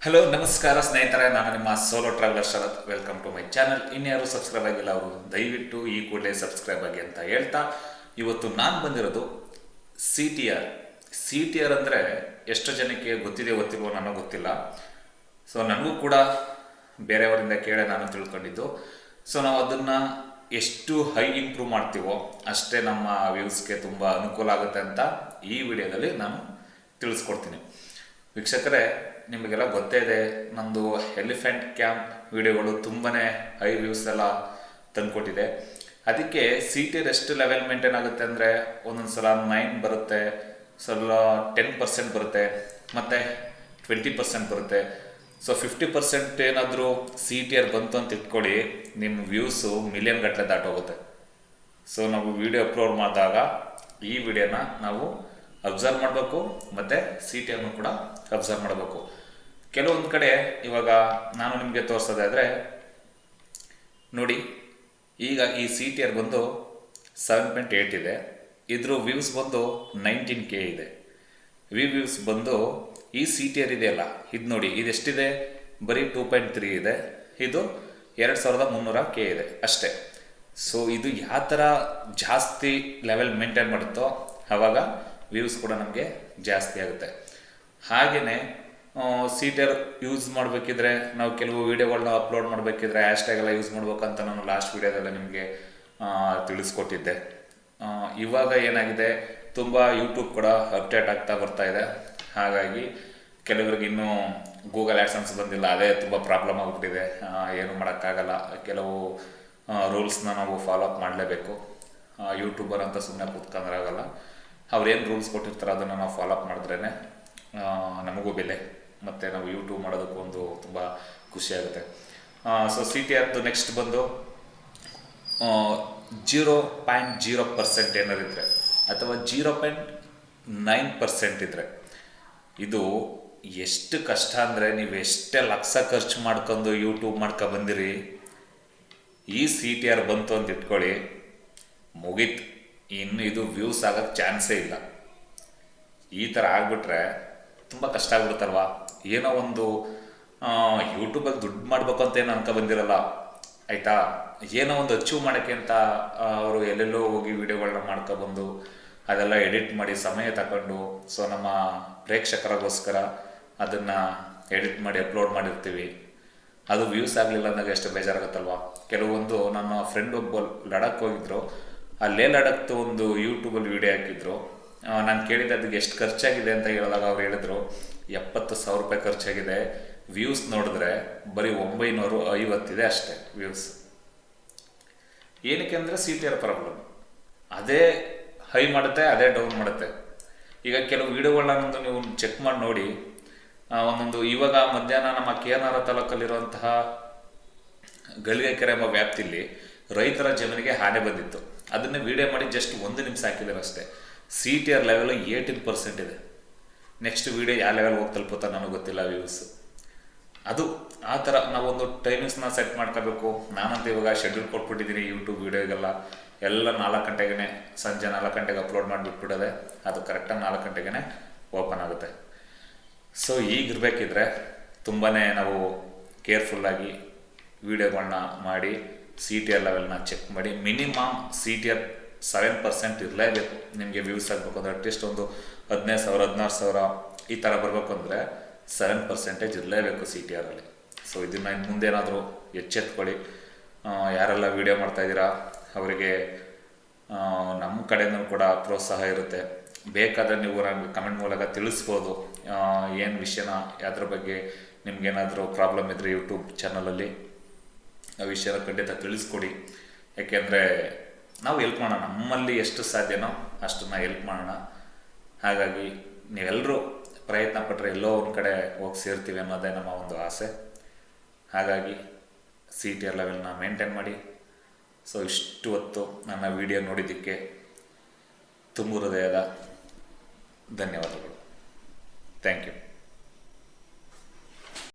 Hello ನಮಸ್ಕಾರ ಸ್ನೇಹಿತರೆ, ನಾನು ನಿಮ್ಮ solo traveller Sharath. Welcome to my channel. ಇನ್ಯಾರು ಸಬ್ಸ್ಕ್ರೈಬ್ ಆಗಿಲ್ಲ ಅವರು ದಯವಿಟ್ಟು ಈ ಕೂಡಲೇ ಸಬ್ಸ್ಕ್ರೈಬ್ ಆಗಿ ಅಂತ ಹೇಳ್ತಾ, ಇವತ್ತು ನಾನು ಬಂದಿರೋದು ಸಿ ಟಿ ಆರ್ ಅಂದರೆ ಎಷ್ಟು ಜನಕ್ಕೆ ಗೊತ್ತಿಲ್ವೋ ನನಗೆ ಗೊತ್ತಿಲ್ಲ. ಸೊ ನನಗೂ ಕೂಡ ಬೇರೆಯವರಿಂದ ಕೇಳಿ ನಾನು ತಿಳ್ಕೊಂಡಿದ್ದು. ಸೊ ನಾವು ಅದನ್ನು ಎಷ್ಟು ಹೈ ಇಂಪ್ರೂವ್ ಮಾಡ್ತೀವೋ ಅಷ್ಟೇ ನಮ್ಮ ವ್ಯೂಸ್ಗೆ ತುಂಬ ಅನುಕೂಲ ಆಗುತ್ತೆ ಅಂತ ಈ ವಿಡಿಯೋದಲ್ಲಿ ನಾನು ತಿಳಿಸ್ಕೊಡ್ತೀನಿ. ವೀಕ್ಷಕರೇ, ನಿಮಗೆಲ್ಲ ಗೊತ್ತೇ ಇದೆ, ನಂದು ಎಲಿಫೆಂಟ್ ಕ್ಯಾಂಪ್ ವಿಡಿಯೋಗಳು ತುಂಬಾ ಹೈ ವ್ಯೂಸ್ ಎಲ್ಲ ತಂದುಕೊಟ್ಟಿದೆ. ಅದಕ್ಕೆ ಟಿ ಎಷ್ಟು ಲೆವೆಲ್ ಮೇಂಟೈನ್ ಆಗುತ್ತೆ ಅಂದರೆ ಒಂದೊಂದು ಸಲ 9 ಬರುತ್ತೆ, ಸಲ 10% ಬರುತ್ತೆ, ಮತ್ತು 20% ಬರುತ್ತೆ. ಸೊ 50% ಏನಾದರೂ CTR ಬಂತು ಅಂತ ಇಟ್ಕೊಳ್ಳಿ, ನಿಮ್ಮ ವ್ಯೂಸು ಮಿಲಿಯನ್ ಗಟ್ಟಲೆ ದಾಟೋಗುತ್ತೆ. ಸೊ ನಾವು ವಿಡಿಯೋ ಅಪ್ಲೋಡ್ ಮಾಡಿದಾಗ ಈ ವಿಡಿಯೋನ ನಾವು ಅಬ್ಸರ್ವ್ ಮಾಡಬೇಕು, ಮತ್ತು CTRನು ಕೂಡ ಅಬ್ಸರ್ವ್ ಮಾಡಬೇಕು. ಕೆಲವೊಂದು ಕಡೆ ಇವಾಗ ನಾನು ನಿಮಗೆ ತೋರಿಸೋದಾದರೆ ನೋಡಿ, ಈಗ ಈ CTR ಬಂದು 7.8 ಇದೆ, ಇದ್ರ ವ್ಯೂಸ್ ಬಂದು 19K ಇದೆ. ವ್ಯೂಸ್ ಬಂದು ಈ CTR ಇದೆಯಲ್ಲ, ಇದು ನೋಡಿ, ಇದೆಷ್ಟಿದೆ, ಬರೀ 2.3 ಇದೆ, ಇದು 2300K ಇದೆ ಅಷ್ಟೇ. ಸೊ ಇದು ಯಾವ ಥರ ಜಾಸ್ತಿ ಲೆವೆಲ್ ಮೇಂಟೈನ್ ಮಾಡುತ್ತೋ ಆವಾಗ ವ್ಯೂಸ್ ಕೂಡ ನಮಗೆ ಜಾಸ್ತಿ ಆಗುತ್ತೆ. ಹಾಗೆಯೇ CTR ಯೂಸ್ ಮಾಡಬೇಕಿದ್ರೆ ನಾವು ಕೆಲವು ವೀಡಿಯೋಗಳನ್ನ ಅಪ್ಲೋಡ್ ಮಾಡಬೇಕಿದ್ರೆ ಹ್ಯಾಶ್ಟ್ಯಾಗೆಲ್ಲ ಯೂಸ್ ಮಾಡ್ಬೇಕಂತ ನಾನು ಲಾಸ್ಟ್ ವೀಡಿಯೋದಲ್ಲ ನಿಮಗೆ ತಿಳಿಸ್ಕೊಟ್ಟಿದ್ದೆ. ಇವಾಗ ಏನಾಗಿದೆ, ತುಂಬ ಯೂಟ್ಯೂಬ್ ಕೂಡ ಅಪ್ಡೇಟ್ ಆಗ್ತಾ ಬರ್ತಾ ಇದೆ. ಹಾಗಾಗಿ ಕೆಲವರಿಗೆ ಇನ್ನೂ ಗೂಗಲ್ ಆ್ಯಡ್ಸೆನ್ಸ್ ಬಂದಿಲ್ಲ, ಅದೇ ತುಂಬ ಪ್ರಾಬ್ಲಮ್ ಆಗಿಬಿಟ್ಟಿದೆ. ಏನು ಮಾಡೋಕ್ಕಾಗಲ್ಲ, ಕೆಲವು ರೂಲ್ಸ್ನ ನಾವು ಫಾಲೋ ಅಪ್ ಮಾಡಲೇಬೇಕು. ಯೂಟ್ಯೂಬರ್ ಅಂತ ಸುಮ್ಮನೆ ಕೂತ್ಕೊಂಡ್ರಾಗಲ್ಲ. ಅವ್ರೇನು ರೂಲ್ಸ್ ಕೊಟ್ಟಿರ್ತಾರೆ ಅದನ್ನು ನಾವು ಫಾಲೋ ಅಪ್ ಮಾಡಿದ್ರೇ ನಮಗೂ ಬೆಲೆ, ಮತ್ತು ನಾವು ಯೂಟ್ಯೂಬ್ ಮಾಡೋದಕ್ಕೂ ಒಂದು ತುಂಬ ಖುಷಿಯಾಗುತ್ತೆ. ಸೊ CTRದು ನೆಕ್ಸ್ಟ್ ಬಂದು 0.0% ಏನಾರು ಇದ್ದರೆ ಅಥವಾ 0.9% ಇದ್ದರೆ, ಇದು ಎಷ್ಟು ಕಷ್ಟ ಅಂದರೆ, ನೀವು ಎಷ್ಟೇ ಲಕ್ಷ ಖರ್ಚು ಮಾಡ್ಕೊಂಡು ಯೂಟ್ಯೂಬ್ ಬಂದಿರಿ, ಈ CTR ಬಂತು ಅಂತ ಇಟ್ಕೊಳ್ಳಿ, ಮುಗೀತು, ಇನ್ನು ಇದು ವ್ಯೂಸ್ ಆಗೋಕ್ಕೆ ಚಾನ್ಸೇ ಇಲ್ಲ. ಈ ಥರ ಆಗಿಬಿಟ್ರೆ ತುಂಬ ಕಷ್ಟ ಆಗ್ಬಿಡುತ್ತಲ್ವ. ಏನೋ ಒಂದು ಯೂಟ್ಯೂಬಲ್ಲಿ ದುಡ್ಡು ಮಾಡಬೇಕು ಅಂತ ಏನು ಬಂದಿರಲ್ಲ, ಆಯಿತಾ. ಏನೋ ಒಂದು ಅಚೀವ್ ಮಾಡೋಕ್ಕೆ ಅಂತ ಅವರು ಎಲ್ಲೆಲ್ಲೋ ಹೋಗಿ ವೀಡಿಯೋಗಳನ್ನ ಮಾಡ್ಕೊಬಂದು ಅದೆಲ್ಲ ಎಡಿಟ್ ಮಾಡಿ ಸಮಯ ತಗೊಂಡು, ಸೊ ನಮ್ಮ ಪ್ರೇಕ್ಷಕರಿಗೋಸ್ಕರ ಅದನ್ನು ಎಡಿಟ್ ಮಾಡಿ ಅಪ್ಲೋಡ್ ಮಾಡಿರ್ತೀವಿ. ಅದು ವ್ಯೂಸ್ ಆಗಲಿಲ್ಲ ಅಂದಾಗ ಎಷ್ಟು ಬೇಜಾರಾಗುತ್ತಲ್ವ. ಕೆಲವೊಂದು ನನ್ನ ಫ್ರೆಂಡ್ ಒಬ್ಬ ಲಡಾಖ್ ಹೋಗಿದ್ರು, ಅಲ್ಲೇ ಲಡಾಖ್ದು ಒಂದು ಯೂಟ್ಯೂಬಲ್ಲಿ ವೀಡಿಯೋ ಹಾಕಿದ್ರು. ನಾನು ಕೇಳಿದ್ದೆ ಅದಕ್ಕೆ ಎಷ್ಟು ಖರ್ಚಾಗಿದೆ ಅಂತ ಹೇಳಿದಾಗ ಅವ್ರು ಹೇಳಿದ್ರು 70,000 ರೂಪಾಯಿ ಖರ್ಚಾಗಿದೆ. ವ್ಯೂಸ್ ನೋಡಿದ್ರೆ ಬರೀ 950 ಇದೆ ಅಷ್ಟೇ ವ್ಯೂಸ್. ಏನಕ್ಕೆ ಅಂದರೆ CTR ಪ್ರಾಬ್ಲಮ್, ಅದೇ ಹೈ ಮಾಡುತ್ತೆ, ಅದೇ ಡೌನ್ ಮಾಡುತ್ತೆ. ಈಗ ಕೆಲವು ವೀಡಿಯೋಗಳನ್ನ ನೀವು ಚೆಕ್ ಮಾಡಿ ನೋಡಿ, ಒಂದೊಂದು ಇವಾಗ ಮಧ್ಯಾಹ್ನ ನಮ್ಮ KNR ತಾಲೂಕಲ್ಲಿರುವಂತಹ ಗಳಿಗೆಕೆರೆ ಎಂಬ ವ್ಯಾಪ್ತಿಯಲ್ಲಿ ರೈತರ ಜಮೀನಿಗೆ ಹಾನಿ ಬಂದಿತ್ತು. ಅದನ್ನೇ ವಿಡಿಯೋ ಮಾಡಿ ಜಸ್ಟ್ 1 ನಿಮಿಷ ಹಾಕಿದ್ದಾರೆ ಅಷ್ಟೇ. CTR ಲೆವೆಲ್ 18% ಇದೆ. ನೆಕ್ಸ್ಟ್ ವಿಡಿಯೋ ಯಾವ ಲೆವೆಲ್ ಹೋಗಿ ತಲುಪುತ್ತಾ ನನಗೆ ಗೊತ್ತಿಲ್ಲ ವ್ಯೂಸ್. ಅದು ಆ ಥರ ನಾವೊಂದು ಟೈಮಿಂಗ್ಸ್ನ ಸೆಟ್ ಮಾಡ್ಕೋಬೇಕು. ನಾನಂತ ಇವಾಗ ಶೆಡ್ಯೂಲ್ ಕೊಟ್ಬಿಟ್ಟಿದ್ದೀನಿ ಯೂಟ್ಯೂಬ್ ವೀಡಿಯೋಗೆಲ್ಲ. ಎಲ್ಲ 4 ಗಂಟೆಗೆ, ಸಂಜೆ 4 ಗಂಟೆಗೆ ಅಪ್ಲೋಡ್ ಮಾಡಿಬಿಟ್ಬಿಡೋದೆ, ಅದು ಕರೆಕ್ಟಾಗಿ 4 ಗಂಟೆಗೆ ಓಪನ್ ಆಗುತ್ತೆ. ಸೊ ಈಗಿರಬೇಕಿದ್ರೆ ತುಂಬಾ ನಾವು ಕೇರ್ಫುಲ್ಲಾಗಿ ವೀಡಿಯೋಗಳನ್ನ ಮಾಡಿ CTR ಲೆವೆಲ್ನ ಚೆಕ್ ಮಾಡಿ. ಮಿನಿಮಮ್ CTR 7% ಇರಲೇಬೇಕು ನಿಮಗೆ ವ್ಯೂಸ್ ಆಗಬೇಕು ಅಂದರೆ. ಅಟ್ಲೀಸ್ಟ್ ಒಂದು 15,000 16,000 ಈ ಥರ ಬರಬೇಕು ಅಂದರೆ 7% ಇರಲೇಬೇಕು CTRಲ್ಲಿ. ಸೊ ಇದನ್ನು ಇನ್ನು ಮುಂದೇನಾದರೂ ಎಚ್ಚೆತ್ಕೊಳ್ಳಿ. ಯಾರೆಲ್ಲ ವೀಡಿಯೋ ಮಾಡ್ತಾಯಿದ್ದೀರಾ ಅವರಿಗೆ ನಮ್ಮ ಕಡೆಯೂ ಕೂಡ ಪ್ರೋತ್ಸಾಹ ಇರುತ್ತೆ. ಬೇಕಾದರೆ ನೀವು ನನಗೆ ಕಮೆಂಟ್ ಮೂಲಕ ತಿಳಿಸ್ಬೋದು, ಏನು ವಿಷಯನ, ಯಾವ್ದ್ರ ಬಗ್ಗೆ ನಿಮ್ಗೇನಾದರೂ ಪ್ರಾಬ್ಲಮ್ ಇದ್ದರೆ ಯೂಟ್ಯೂಬ್ ಚಾನಲಲ್ಲಿ ಆ ವಿಷಯನ ಖಂಡಿತ ತಿಳಿಸ್ಕೊಡಿ. ಯಾಕೆಂದರೆ ನಾವು ಹೆಲ್ಪ್ ಮಾಡೋಣ, ನಮ್ಮಲ್ಲಿ ಎಷ್ಟು ಸಾಧ್ಯನೋ ಅಷ್ಟನ್ನು ಹೆಲ್ಪ್ ಮಾಡೋಣ. ಹಾಗಾಗಿ ನೀವೆಲ್ಲರೂ ಪ್ರಯತ್ನ ಪಟ್ಟರೆ ಎಲ್ಲೋ ಒಂದು ಕಡೆ ಹೋಗಿ ಸೇರ್ತೀವಿ ಅನ್ನೋದೇ ನಮ್ಮ ಒಂದು ಆಸೆ. ಹಾಗಾಗಿ CTR ಲೆವೆಲ್ನ ಮೇಂಟೈನ್ ಮಾಡಿ. ಸೊ ಇಷ್ಟು ಹೊತ್ತು ನನ್ನ ವಿಡಿಯೋ ನೋಡಿದ್ದಕ್ಕೆ ತುಂಬ ಹೃದಯದ ಧನ್ಯವಾದಗಳು. Thank you.